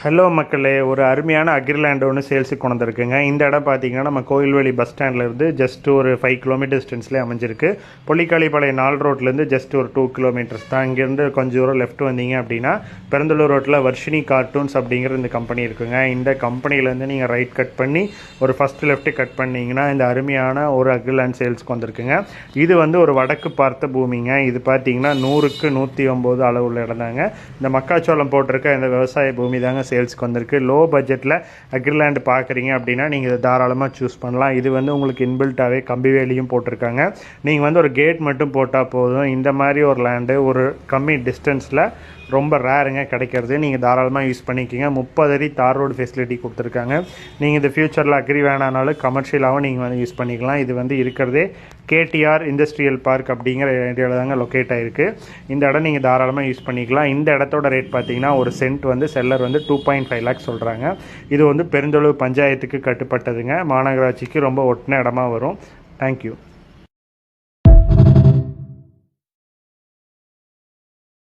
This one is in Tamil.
ஹலோ மக்களே, ஒரு அருமையான அக்ரிலேண்ட் ஒன்று சேல்ஸுக்கு கொண்டு வந்திருக்குங்க. இந்த இடம் பார்த்தீங்கன்னா நம்ம கோயில்வெளி பஸ் ஸ்டாண்ட்லேருந்து ஜஸ்ட் ஒரு 5 கிலோமீட்டர் டிஸ்டன்ஸ்லேயே அமைஞ்சிருக்கு. பொலிக்காளிப்பாளையம் 4 ரோட்லேருந்து ஜஸ்ட் ஒரு 2 கிலோமீட்டர்ஸ் தான். இங்கேருந்து கொஞ்சம் தூரம் லெஃப்ட் வந்தீங்க அப்படின்னா பெருந்தலூர் ரோட்டில் வர்ஷினி கார்ட்டூன்ஸ் அப்படிங்கிற இந்த கம்பெனி இருக்குங்க. இந்த கம்பெனிலேருந்து நீங்கள் ரைட் கட் பண்ணி ஒரு ஃபஸ்ட்டு லெஃப்ட்டு கட் பண்ணிங்கன்னா இந்த அருமையான ஒரு அக்ரிலேண்ட் சேல்ஸுக்கு வந்திருக்குங்க. இது வந்து ஒரு வடக்கு பார்த்த பூமிங்க. இது பார்த்தீங்கன்னா 100க்கு 109 அளவுள்ள இடம் தாங்க. இந்த மக்காச்சோளம் போட்டிருக்க இந்த விவசாய பூமி தாங்க சேல்ஸ்க்கு வந்திருக்கு. லோ பட்ஜெட்டில் அக்ரிலேண்ட் பார்க்குறீங்க அப்படின்னா நீங்கள் இதை தாராளமாக சூஸ் பண்ணலாம். இது வந்து உங்களுக்கு இன்பில்ட்டாகவே கம்பி வேலியும் போட்டிருக்காங்க. நீங்கள் வந்து ஒரு கேட் மட்டும் போட்டால் போதும். இந்த மாதிரி ஒரு லேண்டு ஒரு கம்மி டிஸ்டன்ஸில் ரொம்ப ரேருங்க கிடைக்கிறது. நீங்கள் தாராளமாக யூஸ் பண்ணிக்கிங்க. 30 அடி தார் ரோடு ஃபெசிலிட்டி கொடுத்துருக்காங்க. நீங்கள் இந்த ஃப்யூச்சரில் அக்ரி வேணானாலும் கமர்ஷியலாகவும் நீங்கள் வந்து யூஸ் பண்ணிக்கலாம். இது வந்து இருக்கிறதே கேடிஆர் இண்டஸ்ட்ரியல் பார்க் அப்படிங்கிற ஏரியாவில் தாங்க லொக்கேட் ஆகிருக்கு. இந்த இடம் நீங்கள் தாராளமாக யூஸ் பண்ணிக்கலாம். இந்த இடத்தோட ரேட் பார்த்தீங்கன்னா ஒரு சென்ட் வந்து செல்லர் வந்து 2.5 lakhs சொல்கிறாங்க. இது வந்து பெருந்தொழுவு பஞ்சாயத்துக்கு கட்டுப்பட்டதுங்க. மாநகராட்சிக்கு ரொம்ப ஒட்டின இடமா வரும். தேங்க்யூ.